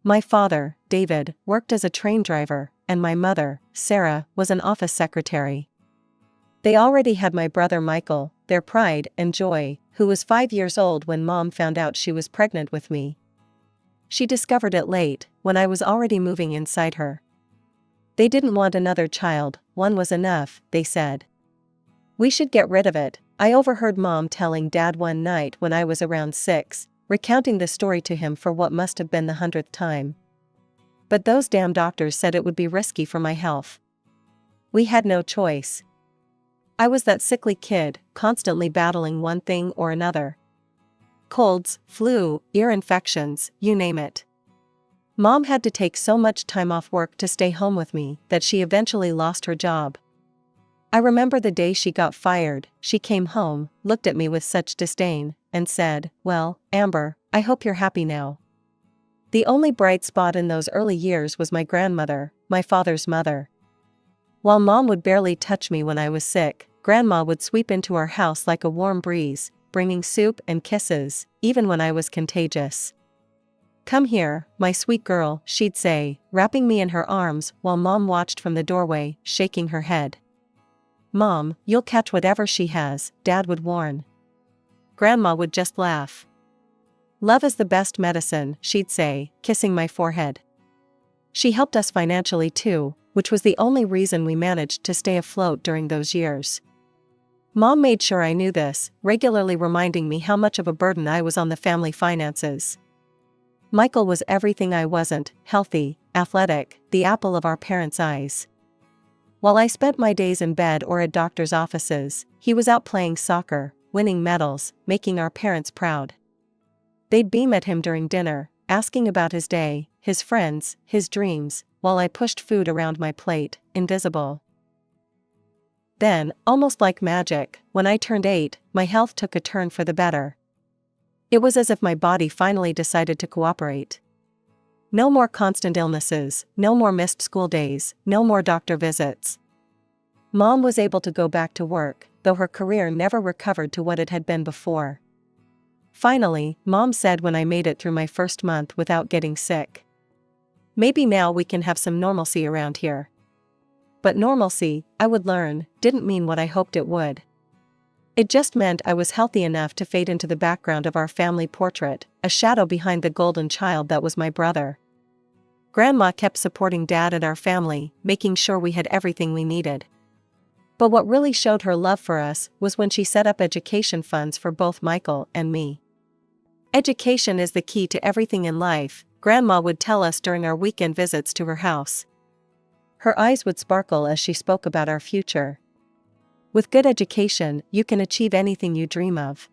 My father, David, worked as a train driver, and my mother, Sarah, was an office secretary. They already had my brother Michael, their pride and joy, who was 5 years old when Mom found out she was pregnant with me. She discovered it late, when I was already moving inside her. They didn't want another child, one was enough, they said. We should get rid of it, I overheard Mom telling Dad one night when I was around 6, recounting the story to him for what must have been the 100th time. But those damn doctors said it would be risky for my health. We had no choice. I was that sickly kid, constantly battling one thing or another. Colds, flu, ear infections, you name it. Mom had to take so much time off work to stay home with me that she eventually lost her job. I remember the day she got fired, she came home, looked at me with such disdain, and said, "Well, Amber, I hope you're happy now." The only bright spot in those early years was my grandmother, my father's mother. While Mom would barely touch me when I was sick, Grandma would sweep into our house like a warm breeze, bringing soup and kisses, even when I was contagious. "Come here, my sweet girl," she'd say, wrapping me in her arms while Mom watched from the doorway, shaking her head. "Mom, you'll catch whatever she has," Dad would warn. Grandma would just laugh. "Love is the best medicine," she'd say, kissing my forehead. She helped us financially too, which was the only reason we managed to stay afloat during those years. Mom made sure I knew this, regularly reminding me how much of a burden I was on the family finances. Michael was everything I wasn't: healthy, athletic, the apple of our parents' eyes. While I spent my days in bed or at doctors' offices, he was out playing soccer, winning medals, making our parents proud. They'd beam at him during dinner, asking about his day, his friends, his dreams, while I pushed food around my plate, invisible. Then, almost like magic, when I turned 8, my health took a turn for the better. It was as if my body finally decided to cooperate. No more constant illnesses, no more missed school days, no more doctor visits. Mom was able to go back to work, though her career never recovered to what it had been before. Finally, Mom said when I made it through my first month without getting sick, "Maybe now we can have some normalcy around here." But normalcy, I would learn, didn't mean what I hoped it would. It just meant I was healthy enough to fade into the background of our family portrait, a shadow behind the golden child that was my brother. Grandma kept supporting Dad and our family, making sure we had everything we needed. But what really showed her love for us was when she set up education funds for both Michael and me. "Education is the key to everything in life," Grandma would tell us during our weekend visits to her house. Her eyes would sparkle as she spoke about our future. "With good education, you can achieve anything you dream of."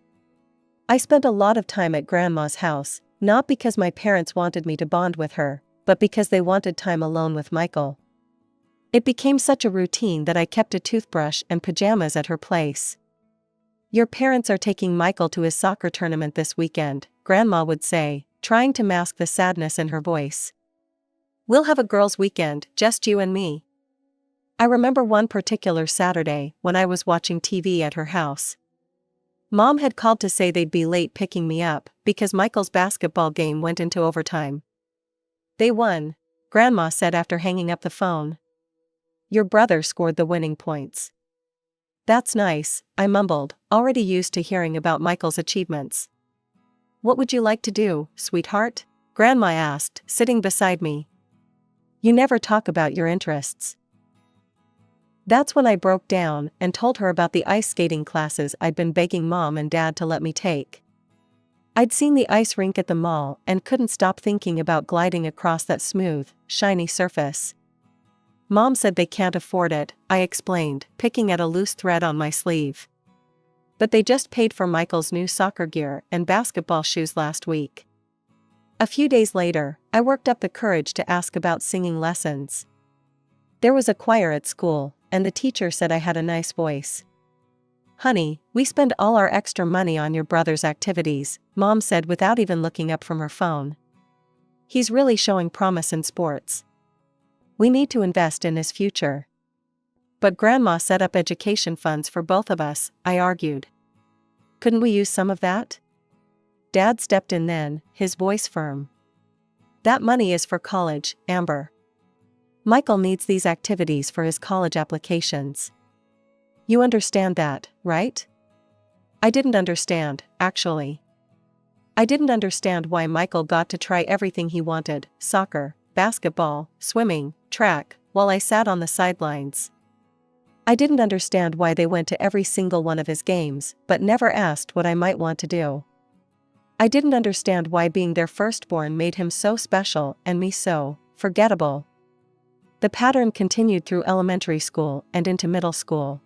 I spent a lot of time at Grandma's house, not because my parents wanted me to bond with her, but because they wanted time alone with Michael. It became such a routine that I kept a toothbrush and pajamas at her place. "Your parents are taking Michael to his soccer tournament this weekend," Grandma would say, trying to mask the sadness in her voice. "We'll have a girls' weekend, just you and me." I remember one particular Saturday when I was watching TV at her house. Mom had called to say they'd be late picking me up because Michael's basketball game went into overtime. "They won," Grandma said after hanging up the phone. "Your brother scored the winning points." "That's nice," I mumbled, already used to hearing about Michael's achievements. "What would you like to do, sweetheart?" Grandma asked, sitting beside me. "You never talk about your interests." That's when I broke down and told her about the ice skating classes I'd been begging Mom and Dad to let me take. I'd seen the ice rink at the mall and couldn't stop thinking about gliding across that smooth, shiny surface. "Mom said they can't afford it," I explained, picking at a loose thread on my sleeve. "But they just paid for Michael's new soccer gear and basketball shoes last week." A few days later, I worked up the courage to ask about singing lessons. There was a choir at school, and the teacher said I had a nice voice. "Honey, we spend all our extra money on your brother's activities," Mom said without even looking up from her phone. "He's really showing promise in sports. We need to invest in his future." "But Grandma set up education funds for both of us," I argued. "Couldn't we use some of that?" Dad stepped in then, his voice firm. That money is for college, Amber. Michael needs these activities for his college applications. You understand that, right? I didn't understand, actually. I didn't understand why Michael got to try everything he wanted: soccer, basketball, swimming, track, while I sat on the sidelines. I didn't understand why they went to every single one of his games, but never asked what I might want to do. I didn't understand why being their firstborn made him so special and me so forgettable. The pattern continued through elementary school and into middle school.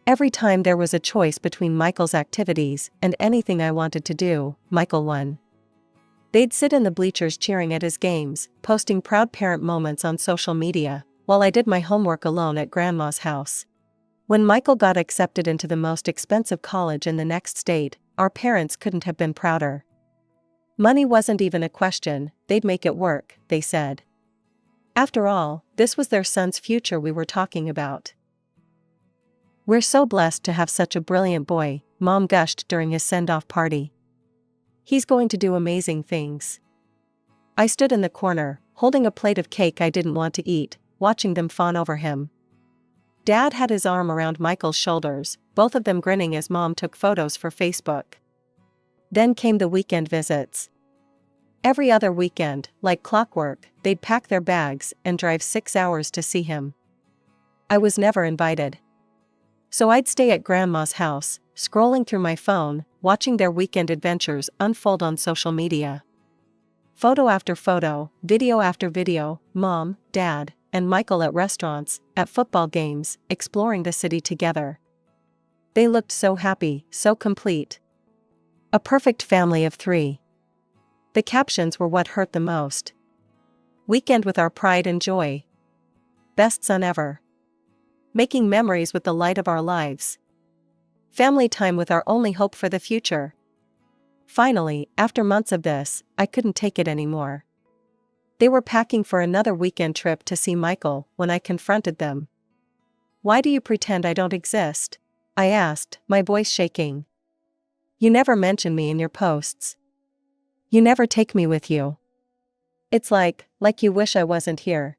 Every time there was a choice between Michael's activities and anything I wanted to do, Michael won. They'd sit in the bleachers cheering at his games, posting proud parent moments on social media, while I did my homework alone at Grandma's house. When Michael got accepted into the most expensive college in the next state, our parents couldn't have been prouder. Money wasn't even a question, they'd make it work, they said. After all, this was their son's future we were talking about. We're so blessed to have such a brilliant boy, Mom gushed during his send-off party. He's going to do amazing things. I stood in the corner, holding a plate of cake I didn't want to eat, watching them fawn over him. Dad had his arm around Michael's shoulders, both of them grinning as Mom took photos for Facebook. Then came the weekend visits. Every other weekend, like clockwork, they'd pack their bags and drive 6 hours to see him. I was never invited. So I'd stay at Grandma's house, scrolling through my phone, watching their weekend adventures unfold on social media. Photo after photo, video after video, Mom, Dad, and Michael at restaurants, at football games, exploring the city together. They looked so happy, so complete. A perfect family of 3. The captions were what hurt the most. Weekend with our pride and joy. Best son ever. Making memories with the light of our lives. Family time with our only hope for the future. Finally, after months of this, I couldn't take it anymore. They were packing for another weekend trip to see Michael when I confronted them. Why do you pretend I don't exist? I asked, my voice shaking. You never mention me in your posts. You never take me with you. It's like you wish I wasn't here.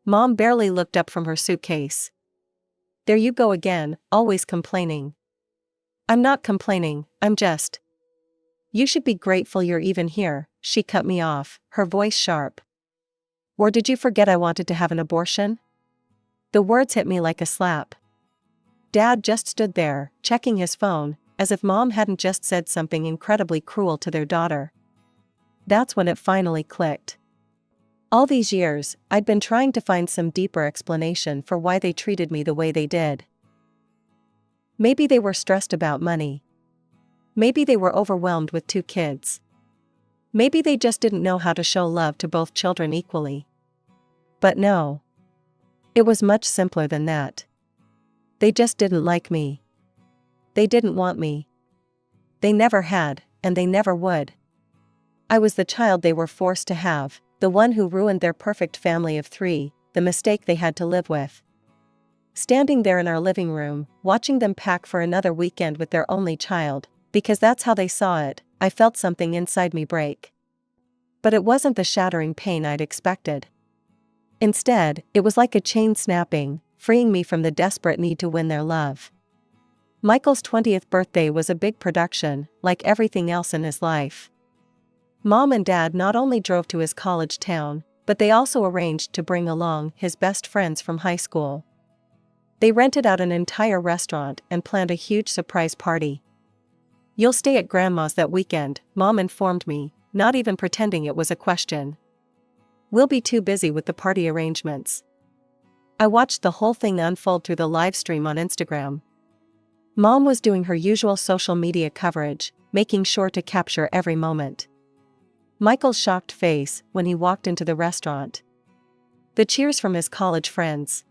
Mom barely looked up from her suitcase. There you go again, always complaining. I'm not complaining, I'm just. You should be grateful you're even here, she cut me off, her voice sharp. Or did you forget I wanted to have an abortion? The words hit me like a slap. Dad just stood there, checking his phone, as if Mom hadn't just said something incredibly cruel to their daughter. That's when it finally clicked. All these years, I'd been trying to find some deeper explanation for why they treated me the way they did. Maybe they were stressed about money. Maybe they were overwhelmed with 2 kids. Maybe they just didn't know how to show love to both children equally. But no. It was much simpler than that. They just didn't like me. They didn't want me. They never had, and they never would. I was the child they were forced to have, the one who ruined their perfect family of 3, the mistake they had to live with. Standing there in our living room, watching them pack for another weekend with their only child, because that's how they saw it, I felt something inside me break. But it wasn't the shattering pain I'd expected. Instead, it was like a chain snapping, freeing me from the desperate need to win their love. Michael's 20th birthday was a big production, like everything else in his life. Mom and Dad not only drove to his college town, but they also arranged to bring along his best friends from high school. They rented out an entire restaurant and planned a huge surprise party. You'll stay at Grandma's that weekend, Mom informed me, not even pretending it was a question. We'll be too busy with the party arrangements. I watched the whole thing unfold through the live stream on Instagram. Mom was doing her usual social media coverage, making sure to capture every moment. Michael's shocked face when he walked into the restaurant. The cheers from his college friends.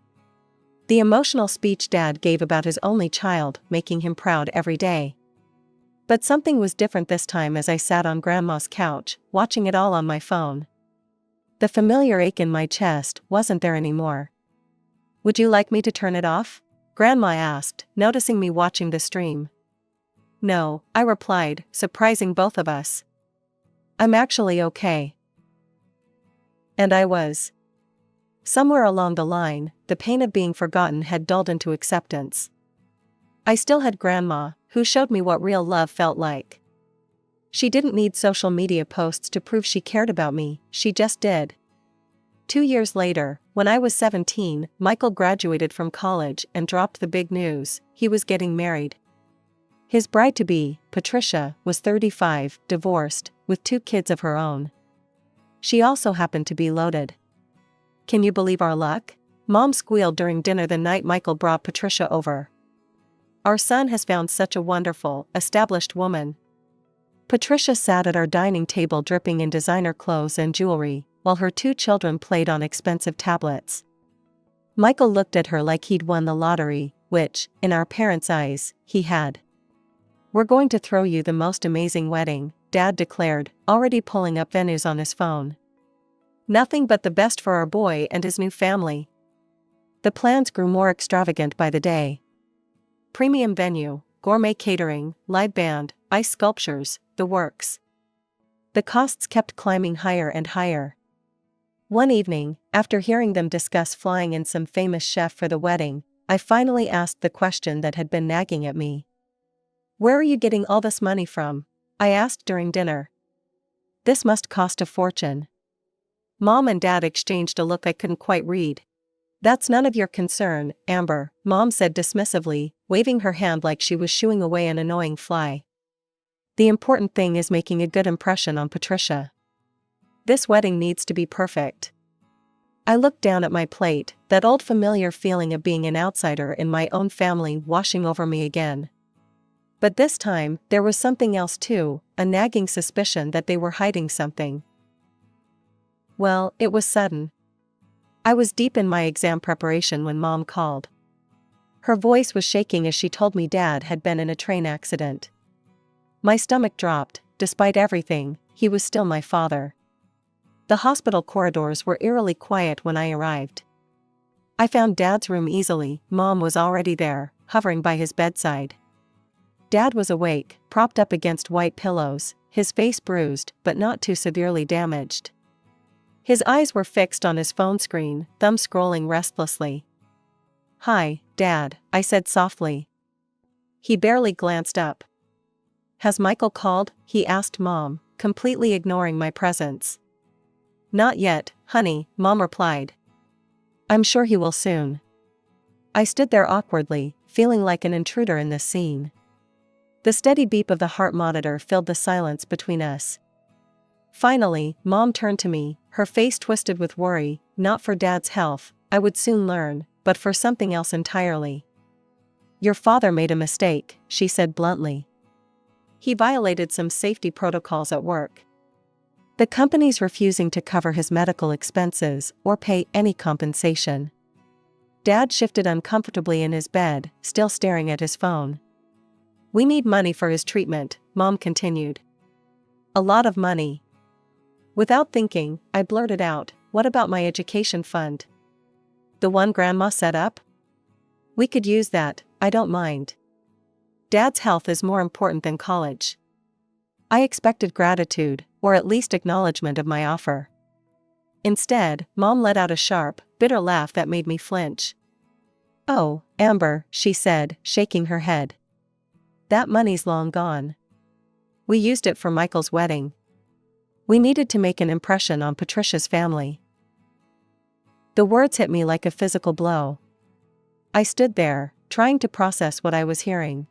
The emotional speech Dad gave about his only child, making him proud every day. But something was different this time as I sat on Grandma's couch, watching it all on my phone. The familiar ache in my chest wasn't there anymore. Would you like me to turn it off? Grandma asked, noticing me watching the stream. No, I replied, surprising both of us. I'm actually okay. And I was. Somewhere along the line, the pain of being forgotten had dulled into acceptance. I still had Grandma, who showed me what real love felt like. She didn't need social media posts to prove she cared about me, she just did. 2 years later, when I was 17, Michael graduated from college and dropped the big news: he was getting married. His bride-to-be, Patricia, was 35, divorced, with 2 kids of her own. She also happened to be loaded. Can you believe our luck? Mom squealed during dinner the night Michael brought Patricia over. Our son has found such a wonderful, established woman. Patricia sat at our dining table dripping in designer clothes and jewelry, while her 2 children played on expensive tablets. Michael looked at her like he'd won the lottery, which, in our parents' eyes, he had. We're going to throw you the most amazing wedding, Dad declared, already pulling up venues on his phone. Nothing but the best for our boy and his new family. The plans grew more extravagant by the day. Premium venue, gourmet catering, live band, ice sculptures, the works. The costs kept climbing higher and higher. One evening, after hearing them discuss flying in some famous chef for the wedding, I finally asked the question that had been nagging at me. Where are you getting all this money from? I asked during dinner. This must cost a fortune. Mom and Dad exchanged a look I couldn't quite read. That's none of your concern, Amber, Mom said dismissively, waving her hand like she was shooing away an annoying fly. The important thing is making a good impression on Patricia. This wedding needs to be perfect. I looked down at my plate, that old familiar feeling of being an outsider in my own family washing over me again. But this time, there was something else too, a nagging suspicion that they were hiding something. Well, it was sudden. I was deep in my exam preparation when Mom called. Her voice was shaking as she told me Dad had been in a train accident. My stomach dropped. Despite everything, he was still my father. The hospital corridors were eerily quiet when I arrived. I found Dad's room easily. Mom was already there, hovering by his bedside. Dad was awake, propped up against white pillows, his face bruised but not too severely damaged. His eyes were fixed on his phone screen, thumb scrolling restlessly. "Hi, Dad," I said softly. He barely glanced up. "Has Michael called?" he asked Mom, completely ignoring my presence. "Not yet, honey," Mom replied. "I'm sure he will soon." I stood there awkwardly, feeling like an intruder in this scene. The steady beep of the heart monitor filled the silence between us. Finally, Mom turned to me, her face twisted with worry, not for Dad's health, I would soon learn, but for something else entirely. "Your father made a mistake," she said bluntly. "He violated some safety protocols at work. The company's refusing to cover his medical expenses or pay any compensation." Dad shifted uncomfortably in his bed, still staring at his phone. "We need money for his treatment," Mom continued. "A lot of money." Without thinking, I blurted out, "What about my education fund? The one Grandma set up? We could use that, I don't mind. Dad's health is more important than college." I expected gratitude, or at least acknowledgement of my offer. Instead, Mom let out a sharp, bitter laugh that made me flinch. "Oh, Amber," she said, shaking her head. "That money's long gone. We used it for Michael's wedding. We needed to make an impression on Patricia's family." The words hit me like a physical blow. I stood there, trying to process what I was hearing.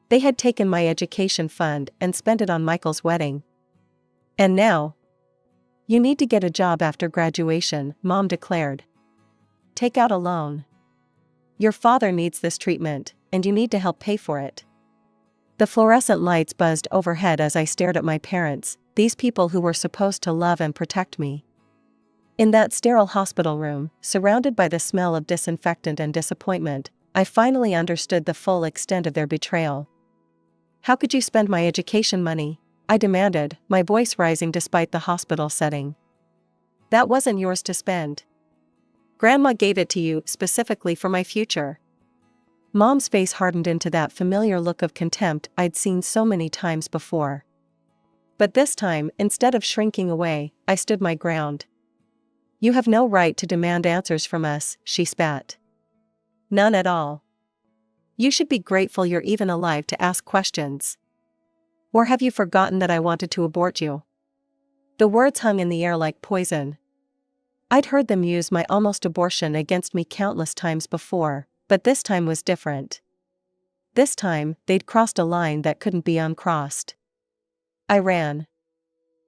They had taken my education fund and spent it on Michael's wedding. And now? "You need to get a job after graduation," Mom declared. "Take out a loan. Your father needs this treatment, and you need to help pay for it." The fluorescent lights buzzed overhead as I stared at my parents, these people who were supposed to love and protect me. In that sterile hospital room, surrounded by the smell of disinfectant and disappointment, I finally understood the full extent of their betrayal. "How could you spend my education money?" I demanded, my voice rising despite the hospital setting. "That wasn't yours to spend. Grandma gave it to you specifically for my future." Mom's face hardened into that familiar look of contempt I'd seen so many times before. But this time, instead of shrinking away, I stood my ground. You have no right to demand answers from us, she spat. None at all. You should be grateful you're even alive to ask questions. Or have you forgotten that I wanted to abort you? The words hung in the air like poison. I'd heard them use my almost abortion against me countless times before, but this time was different. This time, they'd crossed a line that couldn't be uncrossed. I ran.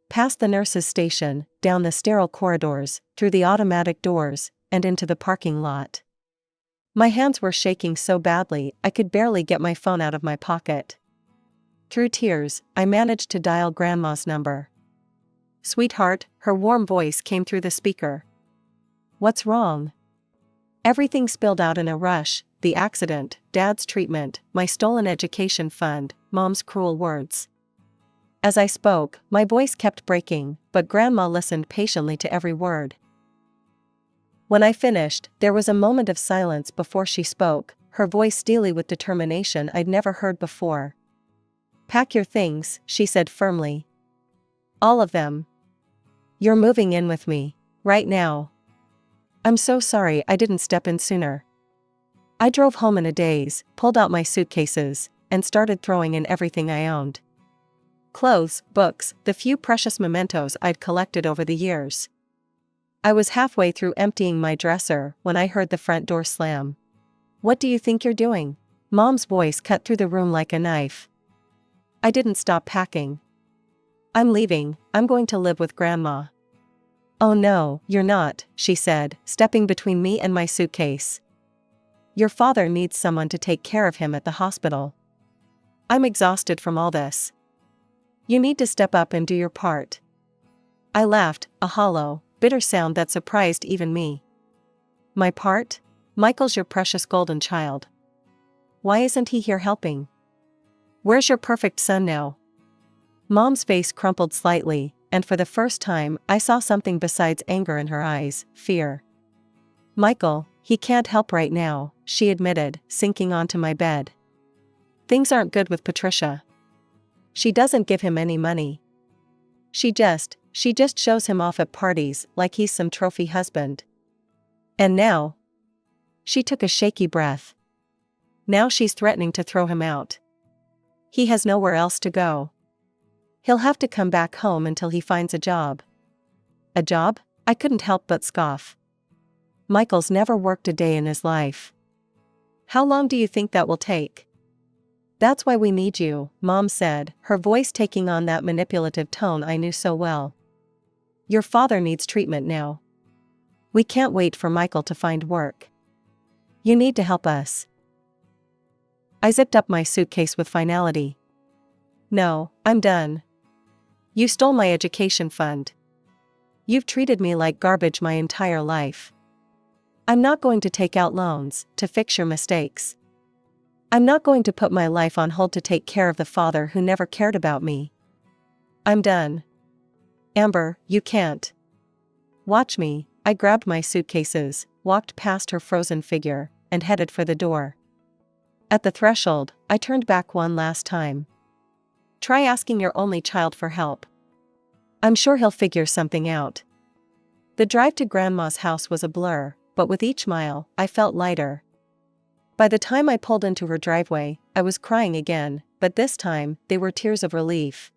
Past the nurse's station, down the sterile corridors, through the automatic doors, and into the parking lot. My hands were shaking so badly I could barely get my phone out of my pocket. Through tears, I managed to dial Grandma's number. Sweetheart, her warm voice came through the speaker. What's wrong? Everything spilled out in a rush: the accident, Dad's treatment, my stolen education fund, Mom's cruel words. As I spoke, my voice kept breaking, but Grandma listened patiently to every word. When I finished, there was a moment of silence before she spoke, her voice steely with determination I'd never heard before. Pack your things, she said firmly. All of them. You're moving in with me. Right now. I'm so sorry I didn't step in sooner. I drove home in a daze, pulled out my suitcases, and started throwing in everything I owned. Clothes, books, the few precious mementos I'd collected over the years. I was halfway through emptying my dresser when I heard the front door slam. What do you think you're doing? Mom's voice cut through the room like a knife. I didn't stop packing. I'm leaving, I'm going to live with Grandma. Oh no, you're not, she said, stepping between me and my suitcase. Your father needs someone to take care of him at the hospital. I'm exhausted from all this. You need to step up and do your part. I laughed, a hollow, bitter sound that surprised even me. My part? Michael's your precious golden child. Why isn't he here helping? Where's your perfect son now? Mom's face crumpled slightly, and for the first time I saw something besides anger in her eyes: fear. Michael, he can't help right now, she admitted, sinking onto my bed. Things aren't good with Patricia. She doesn't give him any money. She just shows him off at parties like he's some trophy husband. And now? She took a shaky breath. Now she's threatening to throw him out. He has nowhere else to go. He'll have to come back home until he finds a job. A job? I couldn't help but scoff. Michael's never worked a day in his life. How long do you think that will take? That's why we need you, Mom said, her voice taking on that manipulative tone I knew so well. Your father needs treatment now. We can't wait for Michael to find work. You need to help us. I zipped up my suitcase with finality. No, I'm done. You stole my education fund. You've treated me like garbage my entire life. I'm not going to take out loans to fix your mistakes. I'm not going to put my life on hold to take care of the father who never cared about me. I'm done. Amber, you can't. Watch me. I grabbed my suitcases, walked past her frozen figure, and headed for the door. At the threshold, I turned back one last time. Try asking your only child for help. I'm sure he'll figure something out. The drive to Grandma's house was a blur, but with each mile, I felt lighter. By the time I pulled into her driveway, I was crying again, but this time, they were tears of relief.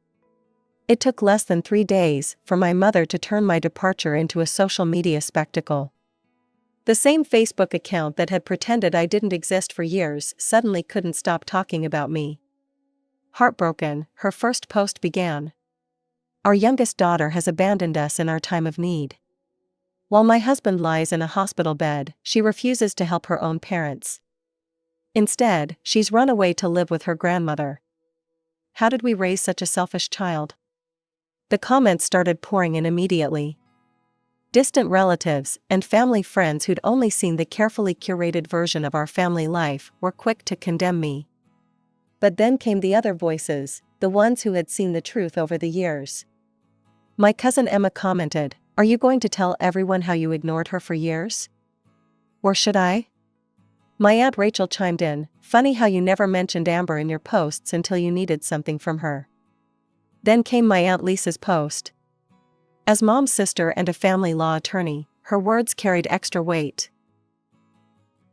It took less than 3 days for my mother to turn my departure into a social media spectacle. The same Facebook account that had pretended I didn't exist for years suddenly couldn't stop talking about me. Heartbroken, her first post began. Our youngest daughter has abandoned us in our time of need. While my husband lies in a hospital bed, she refuses to help her own parents. Instead, she's run away to live with her grandmother. How did we raise such a selfish child? The comments started pouring in immediately. Distant relatives and family friends who'd only seen the carefully curated version of our family life were quick to condemn me. But then came the other voices, the ones who had seen the truth over the years. My cousin Emma commented, "Are you going to tell everyone how you ignored her for years? Or should I?" My Aunt Rachel chimed in, "Funny how you never mentioned Amber in your posts until you needed something from her." Then came my Aunt Lisa's post. As Mom's sister and a family law attorney, her words carried extra weight.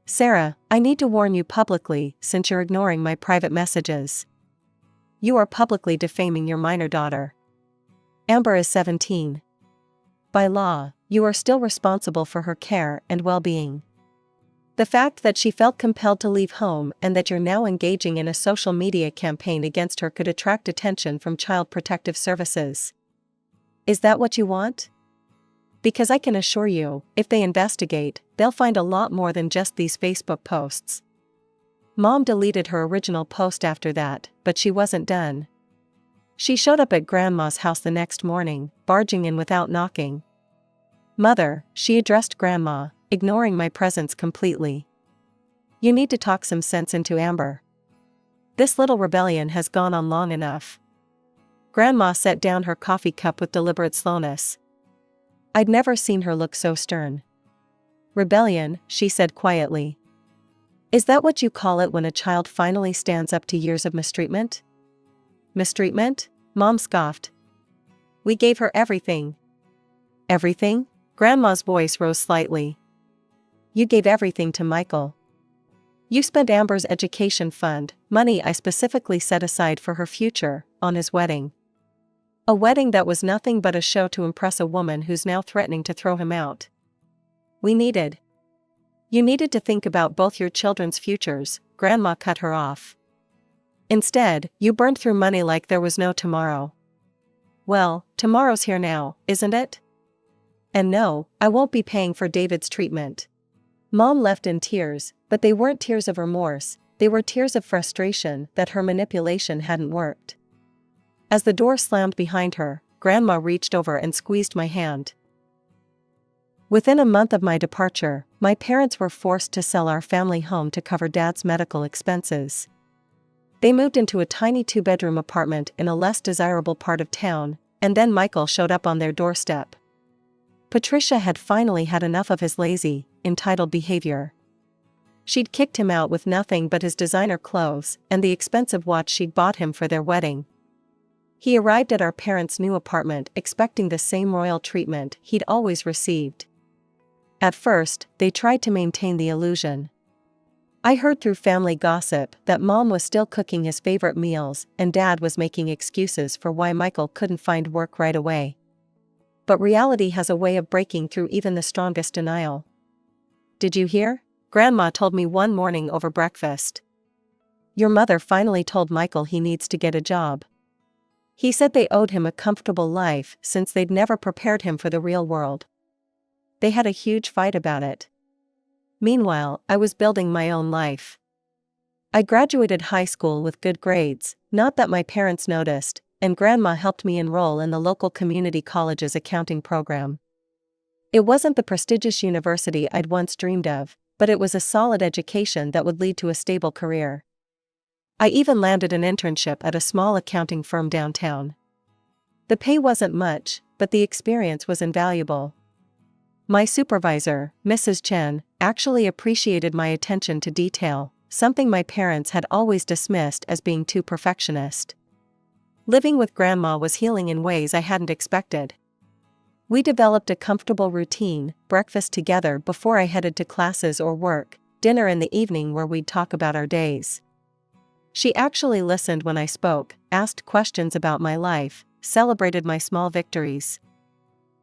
"Sarah, I need to warn you publicly since you're ignoring my private messages. You are publicly defaming your minor daughter. Amber is 17. By law, you are still responsible for her care and well-being. The fact that she felt compelled to leave home and that you're now engaging in a social media campaign against her could attract attention from Child Protective Services. Is that what you want? Because I can assure you, if they investigate, they'll find a lot more than just these Facebook posts." Mom deleted her original post after that, but she wasn't done. She showed up at Grandma's house the next morning, barging in without knocking. "Mother," she addressed Grandma, ignoring my presence completely. "You need to talk some sense into Amber. This little rebellion has gone on long enough." Grandma set down her coffee cup with deliberate slowness. I'd never seen her look so stern. "Rebellion," she said quietly. "Is that what you call it when a child finally stands up to years of mistreatment?" "Mistreatment?" Mom scoffed. "We gave her everything." "Everything?" Grandma's voice rose slightly. "You gave everything to Michael. You spent Amber's education fund, money I specifically set aside for her future, on his wedding. A wedding that was nothing but a show to impress a woman who's now threatening to throw him out. You needed to think about both your children's futures," Grandma cut her off. "Instead, you burned through money like there was no tomorrow." "Well, tomorrow's here now, isn't it? And no, I won't be paying for David's treatment." Mom left in tears, but they weren't tears of remorse, they were tears of frustration that her manipulation hadn't worked. As the door slammed behind her, Grandma reached over and squeezed my hand. Within a month of my departure, my parents were forced to sell our family home to cover Dad's medical expenses. They moved into a tiny 2-bedroom apartment in a less desirable part of town, and then Michael showed up on their doorstep. Patricia had finally had enough of his lazy, entitled behavior. She'd kicked him out with nothing but his designer clothes and the expensive watch she'd bought him for their wedding. He arrived at our parents' new apartment expecting the same royal treatment he'd always received. At first, they tried to maintain the illusion. I heard through family gossip that Mom was still cooking his favorite meals and Dad was making excuses for why Michael couldn't find work right away. But reality has a way of breaking through even the strongest denial. "Did you hear?" Grandma told me one morning over breakfast. "Your mother finally told Michael he needs to get a job. He said they owed him a comfortable life since they'd never prepared him for the real world." They had a huge fight about it. Meanwhile, I was building my own life. I graduated high school with good grades, not that my parents noticed, and Grandma helped me enroll in the local community college's accounting program. It wasn't the prestigious university I'd once dreamed of, but it was a solid education that would lead to a stable career. I even landed an internship at a small accounting firm downtown. The pay wasn't much, but the experience was invaluable. My supervisor, Mrs. Chen, actually appreciated my attention to detail, something my parents had always dismissed as being too perfectionist. Living with Grandma was healing in ways I hadn't expected. We developed a comfortable routine, breakfast together before I headed to classes or work, dinner in the evening where we'd talk about our days. She actually listened when I spoke, asked questions about my life, celebrated my small victories.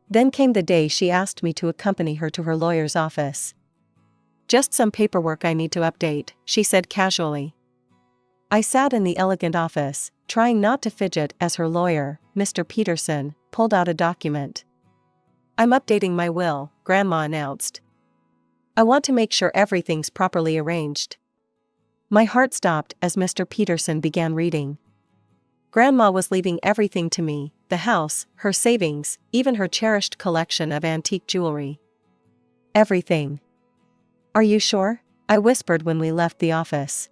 Then came the day she asked me to accompany her to her lawyer's office. "Just some paperwork I need to update," she said casually. I sat in the elegant office, trying not to fidget as her lawyer, Mr. Peterson, pulled out a document. "I'm updating my will," Grandma announced. "I want to make sure everything's properly arranged." My heart stopped as Mr. Peterson began reading. Grandma was leaving everything to me, the house, her savings, even her cherished collection of antique jewelry. "Everything." "Are you sure?" I whispered when we left the office.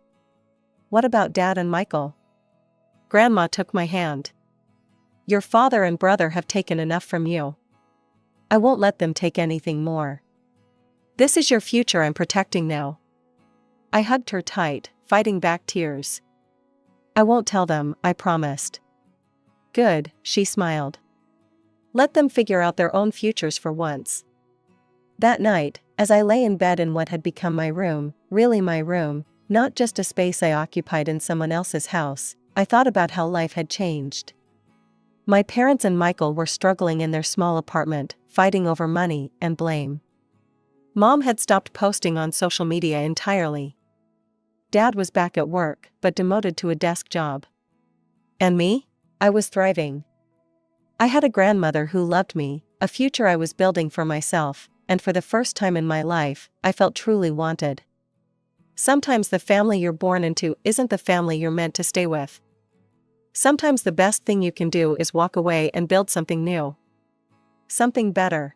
"What about Dad and Michael?" Grandma took my hand. "Your father and brother have taken enough from you. I won't let them take anything more. This is your future I'm protecting now." I hugged her tight, fighting back tears. "I won't tell them," I promised. "Good," she smiled. "Let them figure out their own futures for once." That night, as I lay in bed in what had become my room, really my room, not just a space I occupied in someone else's house, I thought about how life had changed. My parents and Michael were struggling in their small apartment, fighting over money and blame. Mom had stopped posting on social media entirely. Dad was back at work, but demoted to a desk job. And me? I was thriving. I had a grandmother who loved me, a future I was building for myself, and for the first time in my life, I felt truly wanted. Sometimes the family you're born into isn't the family you're meant to stay with. Sometimes the best thing you can do is walk away and build something new. Something better.